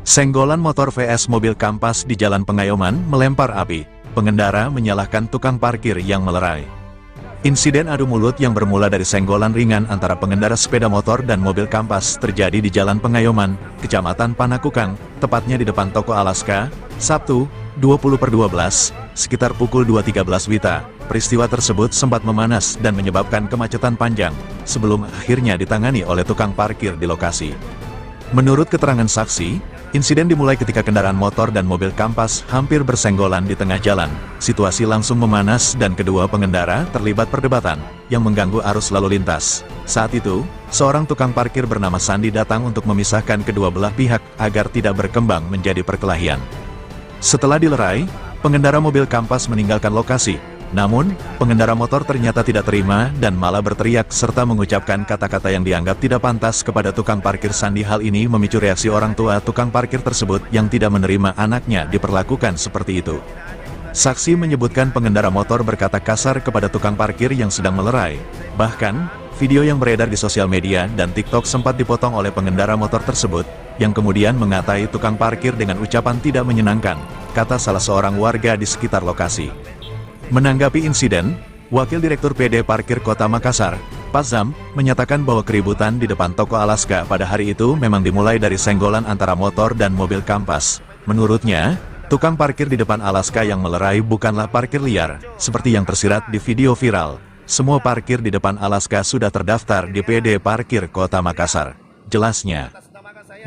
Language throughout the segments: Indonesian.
Senggolan motor vs mobil Kampas di Jalan Pengayoman melempar api. Pengendara menyalahkan tukang parkir yang melerai. Insiden adu mulut yang bermula dari senggolan ringan antara pengendara sepeda motor dan mobil Kampas terjadi di Jalan Pengayoman, Kecamatan Panakukang, tepatnya di depan toko Alaska, Sabtu, 20/12, sekitar pukul 2.13 WITA. Peristiwa tersebut sempat memanas dan menyebabkan kemacetan panjang, sebelum akhirnya ditangani oleh tukang parkir di lokasi. Menurut keterangan saksi, insiden dimulai ketika kendaraan motor dan mobil Kampas hampir bersenggolan di tengah jalan. Situasi langsung memanas dan kedua pengendara terlibat perdebatan yang mengganggu arus lalu lintas. Saat itu, seorang tukang parkir bernama Sandi datang untuk memisahkan kedua belah pihak agar tidak berkembang menjadi perkelahian. Setelah dilerai, pengendara mobil Kampas meninggalkan lokasi. Namun, pengendara motor ternyata tidak terima dan malah berteriak serta mengucapkan kata-kata yang dianggap tidak pantas kepada tukang parkir Sandi. Hal ini memicu reaksi orang tua tukang parkir tersebut yang tidak menerima anaknya diperlakukan seperti itu. Saksi menyebutkan pengendara motor berkata kasar kepada tukang parkir yang sedang melerai. Bahkan, video yang beredar di sosial media dan TikTok sempat dipotong oleh pengendara motor tersebut, yang kemudian mengatai tukang parkir dengan ucapan tidak menyenangkan, kata salah seorang warga di sekitar lokasi. Menanggapi insiden, Wakil Direktur PD Parkir Kota Makassar, Pak Zam, menyatakan bahwa keributan di depan toko Alaska pada hari itu memang dimulai dari senggolan antara motor dan mobil Kampas. Menurutnya, tukang parkir di depan Alaska yang melerai bukanlah parkir liar, seperti yang tersirat di video viral. Semua parkir di depan Alaska sudah terdaftar di PD Parkir Kota Makassar, jelasnya.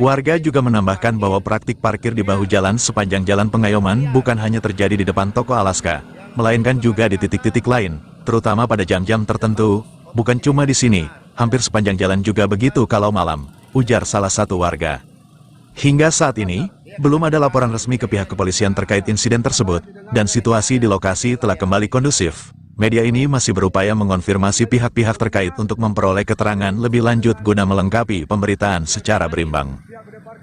Warga juga menambahkan bahwa praktik parkir di bahu jalan sepanjang Jalan Pengayoman bukan hanya terjadi di depan toko Alaska, melainkan juga di titik-titik lain, terutama pada jam-jam tertentu. Bukan cuma di sini, hampir sepanjang jalan juga begitu kalau malam, ujar salah satu warga. Hingga saat ini, belum ada laporan resmi ke pihak kepolisian terkait insiden tersebut, dan situasi di lokasi telah kembali kondusif. Media ini masih berupaya mengonfirmasi pihak-pihak terkait untuk memperoleh keterangan lebih lanjut guna melengkapi pemberitaan secara berimbang.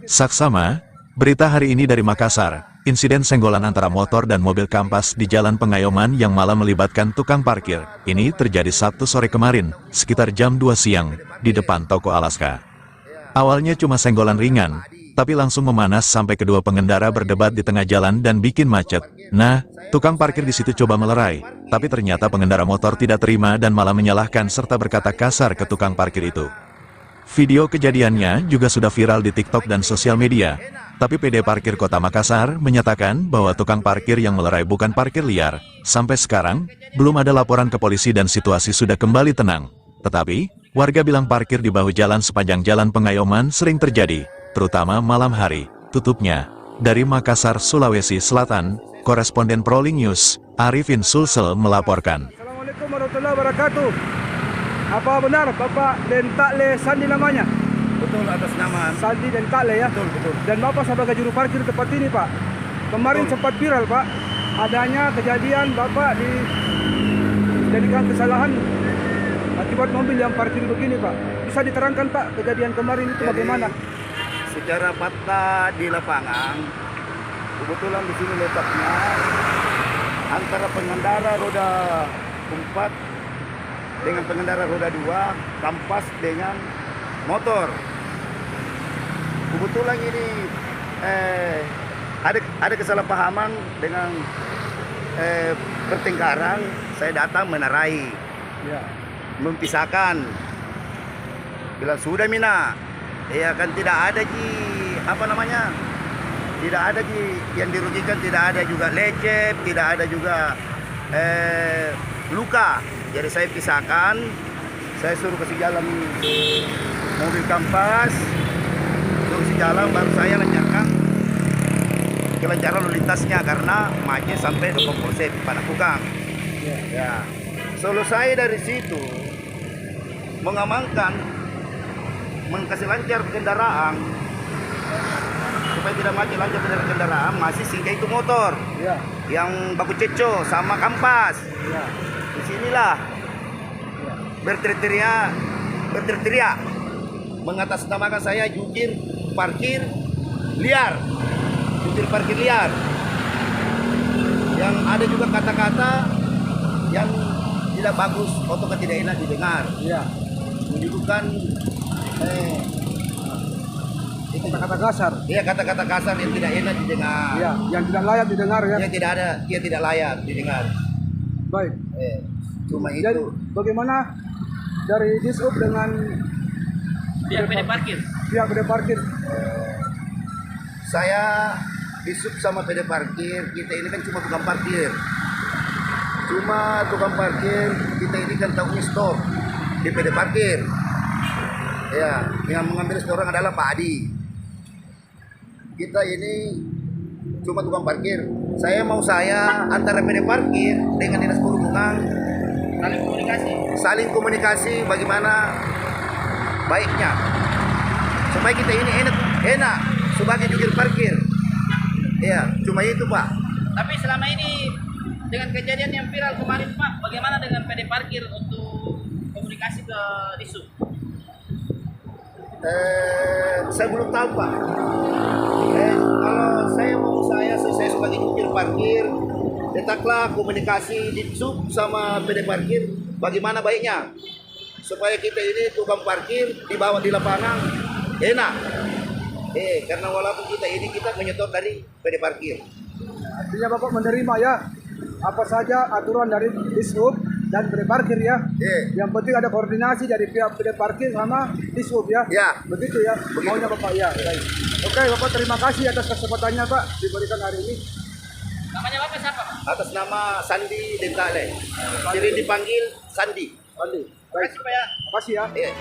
Saksama, berita hari ini dari Makassar. Insiden senggolan antara motor dan mobil Kampas di Jalan Pengayoman yang malah melibatkan tukang parkir, ini terjadi Sabtu sore kemarin, sekitar jam 2 siang, di depan toko Alaska. Awalnya cuma senggolan ringan, tapi langsung memanas sampai kedua pengendara berdebat di tengah jalan dan bikin macet. Nah, tukang parkir di situ coba melerai, tapi ternyata pengendara motor tidak terima dan malah menyalahkan serta berkata kasar ke tukang parkir itu. Video kejadiannya juga sudah viral di TikTok dan sosial media. Tapi PD Parkir Kota Makassar menyatakan bahwa tukang parkir yang melerai bukan parkir liar. Sampai sekarang, belum ada laporan ke polisi dan situasi sudah kembali tenang. Tetapi, warga bilang parkir di bahu jalan sepanjang Jalan Pengayoman sering terjadi, terutama malam hari. Tutupnya, dari Makassar, Sulawesi Selatan, koresponden Prolink News, Arifin Sulsel melaporkan. Assalamualaikum warahmatullahi wabarakatuh. Apa benar Bapak Dentakle Sandi namanya? Betul, atas nama Sandi Dentakle ya? betul. Dan Bapak sebagai juru parkir tempat ini Pak. Kemarin Betul. sempat viral Pak, adanya kejadian Bapak dijadikan kesalahan akibat mobil yang parkir begini Pak. Bisa diterangkan Pak kejadian kemarin itu bagaimana? Secara fakta di lapangan, kebetulan di sini letaknya antara pengendara roda 4 dengan pengendara roda 2, Kampas dengan motor. Kebetulan ini ada kesalahpahaman dengan pertengkaran. Saya datang menerai, Ya. mempisahkan. Bilang sudah Mina, ya kan tidak ada tidak ada yang dirugikan, tidak ada juga lecet, tidak ada juga luka. Jadi saya pisahkan, saya suruh kasih jalan mobil Kampas, suruh kasih jalan, baru saya lancarkan kelancaran lalu lintasnya karena macet sampai ke Polsek Panakukang. Ya. Selesai dari situ mengamankan, mengkasih lancar kendaraan supaya tidak macet lancar kendaraan, masih singgah itu motor Ya. yang baku ceco sama Kampas. Ya. Disinilah berteriak mengatasnamakan saya jukir parkir liar, yang ada juga kata-kata yang tidak bagus atau tidak enak didengar. Ya. Menunjukkan itu kata kata-kata kasar. Iya, kata-kata kasar yang tidak enak didengar. Ya, yang tidak layak didengar ya. Dia tidak layak didengar. Baik. Cuma Jadi itu. bagaimana dari Dishub dengan Pihak PD parkir. pihak PD parkir? Saya disub sama PD parkir, kita ini kan cuma tukang parkir. Cuma tukang parkir, kita ini kan tahunya stop di PD parkir. Ya, yang mengambil seorang adalah Pak Adi. Kita ini cuma tukang parkir. Saya antara PD parkir dengan dinas perhubungan saling komunikasi bagaimana baiknya supaya kita ini enak sebagai jukir parkir. Ya, cuma itu Pak. Tapi selama ini dengan kejadian yang viral kemarin Pak, bagaimana dengan PD parkir untuk komunikasi ke Dishub? Saya belum tahu Pak. Kalau saya sebagai jukir parkir, letaklah komunikasi di sub sama PD parkir bagaimana baiknya supaya kita ini tukang parkir dibawa di lapangan enak. Karena walaupun kita menyetor dari PD parkir. Artinya Bapak menerima ya apa saja aturan dari Dishub dan PD parkir ya. Yang penting ada koordinasi dari pihak PD parkir sama Dishub ya. Ya. Begitu ya. Maunya Bapak ya. Baik. Oke, Bapak terima kasih atas kesempatannya Pak diberikan hari ini. Namanya Bapak siapa Pak? Atas nama Sandi Dentale. Jadi dipanggil Sandi. Baik. Terima kasih Pak ya. Terima kasih ya. Iya.